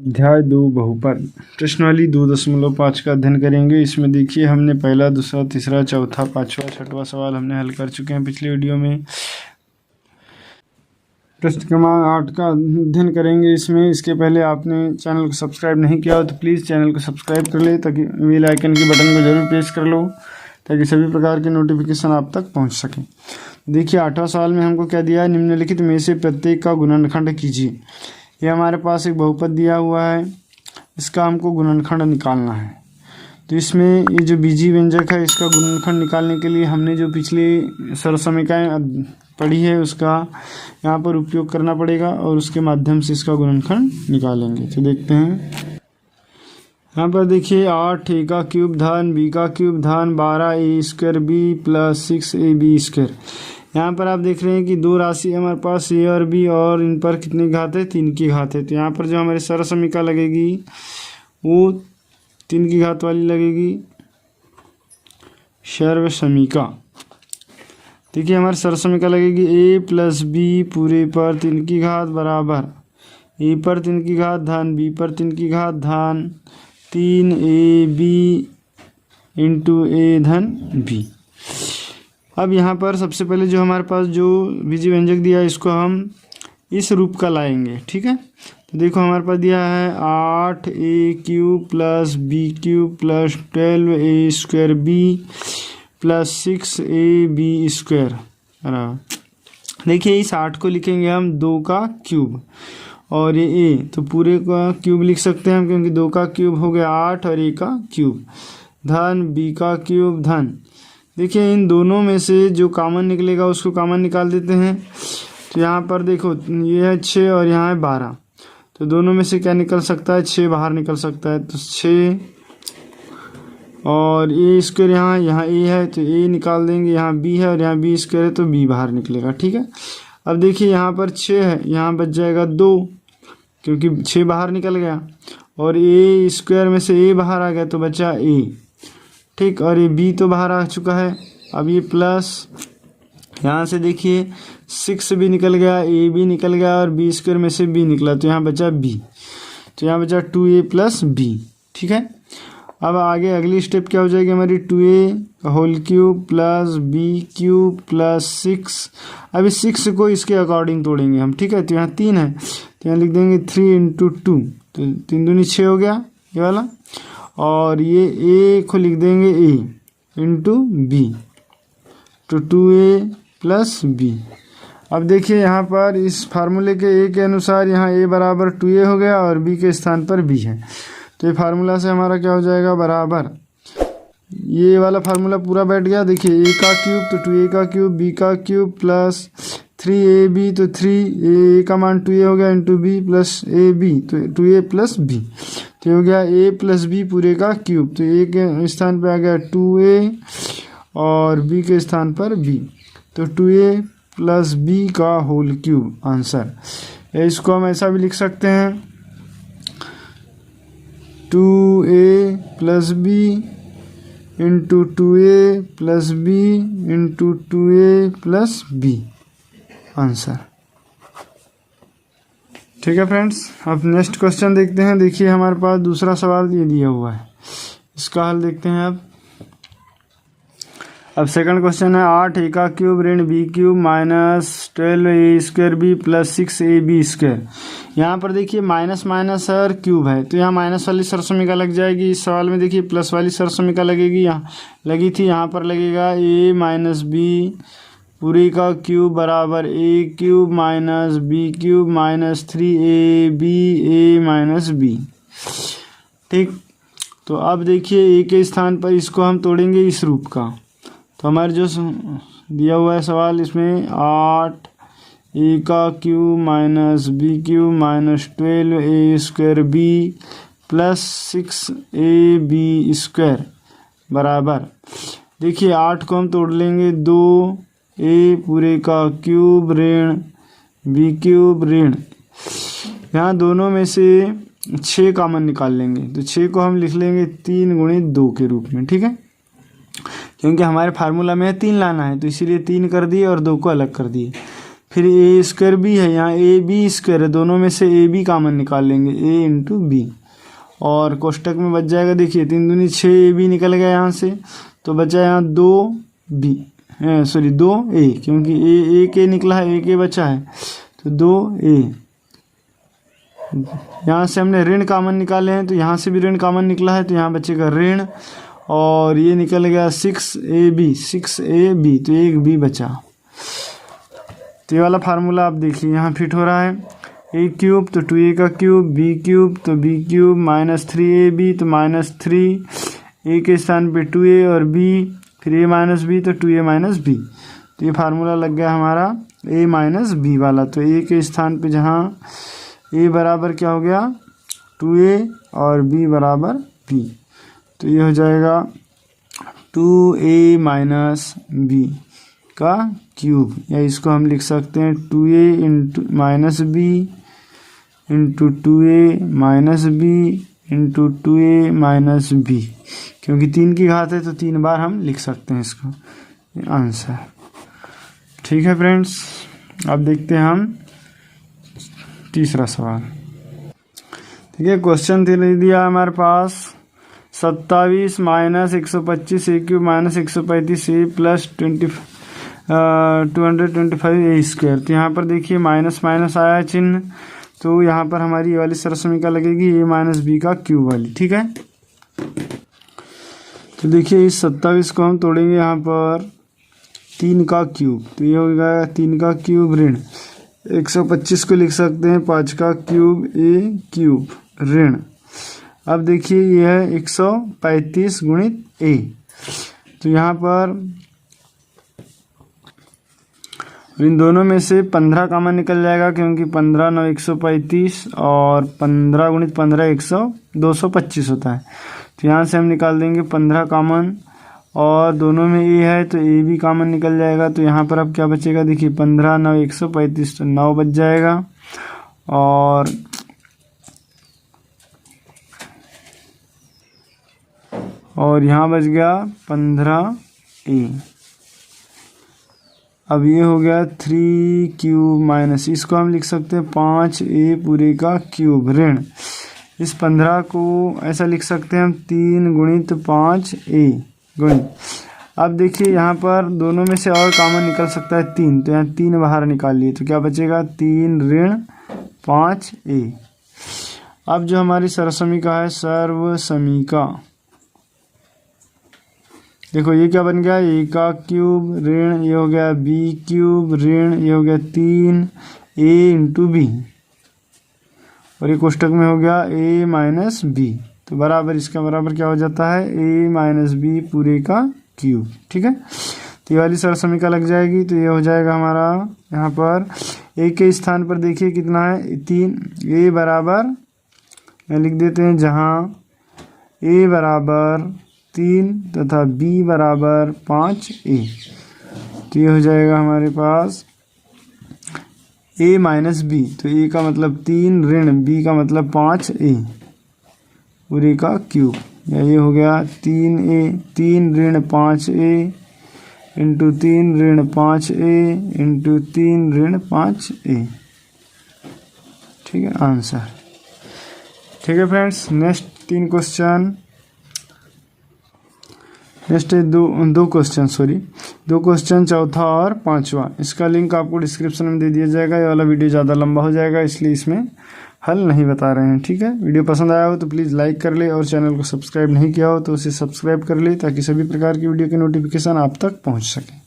अध्याय 2 बहुपद प्रश्नावली 2.5 का अध्ययन करेंगे। इसमें देखिए हमने पहला, दूसरा, तीसरा, चौथा, पांचवा, छठवां सवाल हमने हल कर चुके हैं पिछले वीडियो में। प्रश्न क्रमांक 8 का अध्ययन करेंगे। इसके पहले आपने चैनल को सब्सक्राइब नहीं किया हो तो प्लीज़ चैनल को सब्सक्राइब कर ले, ताकि बेल आइकन के बटन को जरूर प्रेस कर लो ताकि सभी प्रकार के नोटिफिकेशन आप तक पहुँच सकें। देखिए 8वां सवाल में हमको क्या दिया है, निम्नलिखित में से प्रत्येक का गुणनखंड कीजिए। ये हमारे पास एक बहुपद दिया हुआ है, इसका हमको गुणनखंड निकालना है। तो इसमें ये जो बीजीय व्यंजक है इसका गुणनखंड निकालने के लिए हमने जो पिछली सरसमीकाएँ पढ़ी है उसका यहाँ पर उपयोग करना पड़ेगा और उसके माध्यम से इसका गुणनखंड निकालेंगे। तो देखते हैं, यहाँ पर देखिए 8 a का क्यूब धन b का क्यूब धन 12 a square b plus 6 ab square. यहाँ पर आप देख रहे हैं कि दो राशि हमारे पास a और b और इन पर कितनी घात है, 3 की घात है। तो यहाँ पर जो हमारी सरसमीका लगेगी वो 3 की घात वाली लगेगी, सर्वसमीका। देखिए हमारी सरसमीका लगेगी a प्लस b पूरे पर 3 की घात बराबर a पर 3 की घात धन b पर 3 की घात धन 3ab इंटू a धन b। अब यहाँ पर सबसे पहले जो हमारे पास जो बीजीय व्यंजक दिया है इसको हम इस रूप का लाएंगे, ठीक है। तो देखो हमारे पास दिया है 8a cube plus b cube plus 12a square b plus 6ab square. देखिए इस 8 को लिखेंगे हम 2 का क्यूब और ये a, तो पूरे का क्यूब लिख सकते हैं हम, क्योंकि 2 का क्यूब हो गया 8 और a का क्यूब धन b का क्यूब धन। देखिए इन दोनों में से जो कॉमन निकलेगा उसको कॉमन निकाल देते हैं। तो यहाँ पर देखो ये है 6 और यहाँ है 12, तो दोनों में से क्या निकल सकता है, 6 बाहर निकल सकता है। तो 6 और a स्क्वायर यहाँ a है तो a निकाल देंगे, यहाँ b है और यहाँ b स्क्वायर है तो b बाहर निकलेगा, ठीक है। अब देखिए यहाँ पर 6 है, यहाँ बच जाएगा 2 क्योंकि 6 बाहर निकल गया और a स्क्वायर में से a बाहर आ गया तो बचा a, ठीक। और ये b तो बाहर आ चुका है। अब ये प्लस यहाँ से देखिए 6 भी निकल गया, a भी निकल गया और b स्क्वायर में से b निकला तो यहाँ बचा b, तो यहाँ बचा 2a प्लस b, ठीक है। अब आगे अगली स्टेप क्या हो जाएगी हमारी, 2a whole cube plus b cube plus 6। अब इस 6 को इसके अकॉर्डिंग तोड़ेंगे हम, ठीक है। तो यहाँ 3 है तो यहाँ लिख देंगे 3 इंटू 2, तो 3 दूनी 6 हो गया ये वाला, और ये a को लिख देंगे a इंटू b, तो 2a प्लस b। अब देखिए यहाँ पर इस फार्मूले के a के अनुसार यहाँ a बराबर 2a हो गया और b के स्थान पर b है। तो ये फार्मूला से हमारा क्या हो जाएगा, बराबर ये वाला फार्मूला पूरा बैठ गया। देखिए a का क्यूब तो 2a का क्यूब, b का क्यूब प्लस 3ab तो 3a का मान 2a हो गया इंटू b प्लस ab तो 2a प्लस b, तो हो गया a प्लस b पूरे का क्यूब। तो a के स्थान पर आ गया 2a और b के स्थान पर b, तो 2a प्लस b का होल क्यूब आंसर। इसको हम ऐसा भी लिख सकते हैं 2a plus b into 2a plus b into 2a plus b answer, ठीक है फ्रेंड्स। अब नेक्स्ट क्वेश्चन देखते हैं। देखिए हमारे पास दूसरा सवाल ये दिया हुआ है, इसका हल देखते हैं। अब सेकंड क्वेश्चन है 8 a का क्यूब ऋण b cube minus 12a square b plus 6ab square. यहाँ पर देखिए माइनस माइनस और क्यूब है तो यहाँ माइनस वाली सरसमीका लग जाएगी। इस सवाल में देखिए प्लस वाली सरसमीका लगेगी, यहाँ लगी थी, यहाँ पर लगेगा a माइनस b पूरी का क्यूब बराबर a cube minus b cube minus 3ab a minus b, ठीक। तो अब देखिए a के स्थान पर इसको हम तोड़ेंगे इस रूप का। तो हमारे जो दिया हुआ है सवाल इसमें 8 a का cube minus b cube minus 12a square b plus 6ab square बराबर, देखिए 8 को हम तोड़ लेंगे 2a पूरे का क्यूब ऋण b क्यूब ऋण, यहाँ दोनों में से 6 कॉमन निकाल लेंगे तो 6 को हम लिख लेंगे 3 गुणित 2 के रूप में, ठीक है। क्योंकि हमारे फार्मूला में 3 लाना है तो इसीलिए 3 कर दिए और 2 को अलग कर दिए। फिर ए स्क्वायर बी है, यहाँ ए बी स्क्वायर है, दोनों में से ए बी कॉमन निकाल लेंगे, ए इंटू बी, और कोष्टक में बच जाएगा, देखिए 3 दूनी 6 ए बी निकल गया यहाँ से, तो बचा यहाँ 2 बी, सॉरी 2 ए, क्योंकि ए के निकला है, ए के बचा है, तो 2 ए। यहाँ से हमने ऋण कॉमन निकाले हैं, तो यहाँ से भी ऋण कॉमन निकला है, तो यहाँ बचेगा ऋण, और ये निकल गया 6ab, 6ab, तो एक बी बचा। तो ये वाला फार्मूला आप देखिए यहाँ फिट हो रहा है, ए क्यूब तो 2a का क्यूब, बी क्यूब तो b क्यूब, माइनस 3ab तो माइनस 3, ए के स्थान पे 2a और b, फिर a माइनस बी तो 2a माइनस बी। तो ये फार्मूला लग गया हमारा a माइनस बी वाला। तो a के स्थान पे जहाँ a बराबर क्या हो गया 2a और b बराबर b, तो ये हो जाएगा 2a माइनस बी का क्यूब, या इसको हम लिख सकते हैं 2a into minus B into 2a minus B into 2a minus B, क्योंकि 3 की घात है तो 3 बार हम लिख सकते हैं इसको, आंसर। ठीक है फ्रेंड्स, अब देखते हैं हम तीसरा सवाल। ठीक है, क्वेश्चन दे दिया हमारे पास 27 माइनस 125 ए क्यूब माइनस 135 ए प्लस 225 ए स्क्वायर। तो यहाँ पर देखिए माइनस माइनस आया है चिन्ह, तो यहाँ पर हमारी ये वाली सरसमीका लगेगी ए माइनस बी का क्यूब वाली। ठीक है, तो देखिए इस 27 को हम तोड़ेंगे यहाँ पर 3 का क्यूब, तो ये हो गया 3 का क्यूब ऋण 125 को लिख सकते हैं 5 का क्यूब ए क्यूब ऋण। अब देखिए ये है 135 गुणित ए, तो यहाँ पर इन दोनों में से 15 कॉमन निकल जाएगा, क्योंकि 15 9 135 और 15 गुणित 15 225 होता है। तो यहाँ से हम निकाल देंगे 15 कॉमन, और दोनों में ए है तो ए भी कॉमन निकल जाएगा। तो यहाँ पर अब क्या बचेगा, देखिए 15 9 135, तो 9 बच जाएगा, और यहाँ बच गया 15 ए। अब ये हो गया 3 क्यूब माइनस, इसको हम लिख सकते हैं 5 ए पूरे का क्यूब ऋण। इस 15 को ऐसा लिख सकते हैं हम 3 गुणित 5 ए गुणित। अब देखिए यहाँ पर दोनों में से और कॉमन निकल सकता है 3, तो यहाँ 3 बाहर निकाल लिए, तो क्या बचेगा 3 ऋण 5 ए। अब जो हमारी सर्वसमीका है सर्वसमीका, देखो ये क्या बन गया, ए का क्यूब ऋण, ये हो गया बी क्यूब ऋण, ये हो गया 3 ए इंटू बी, और ये कोष्टक में हो गया ए माइनस बी, तो बराबर इसका बराबर क्या हो जाता है ए माइनस बी पूरे का क्यूब। ठीक है, तो ये वाली सर्वसमीका लग जाएगी। तो ये हो जाएगा हमारा यहाँ पर ए के स्थान पर देखिए कितना है 3, ए बराबर लिख देते हैं जहाँ ए बराबर 3 तथा b बराबर 5 ए। तो ये हो जाएगा हमारे पास a माइनस बी, तो a का मतलब 3 ऋण b का मतलब 5 ए पूरे का क्यूब, या ये हो गया 3 ऋण 5 ए इंटू 3 ऋण 5 ए इंटू 3 ऋण 5 ए। ठीक है, आंसर। ठीक है फ्रेंड्स, नेक्स्ट 3 क्वेश्चन, नेक्स्ट है दो क्वेश्चन, चौथा और पांचवा। इसका लिंक आपको डिस्क्रिप्शन में दे दिया जाएगा। ये वाला वीडियो ज़्यादा लंबा हो जाएगा, इसलिए इसमें हल नहीं बता रहे हैं। ठीक है, वीडियो पसंद आया हो तो प्लीज़ लाइक कर ले, और चैनल को सब्सक्राइब नहीं किया हो तो उसे सब्सक्राइब कर ले, ताकि सभी प्रकार की वीडियो के नोटिफिकेशन आप तक पहुंच सके।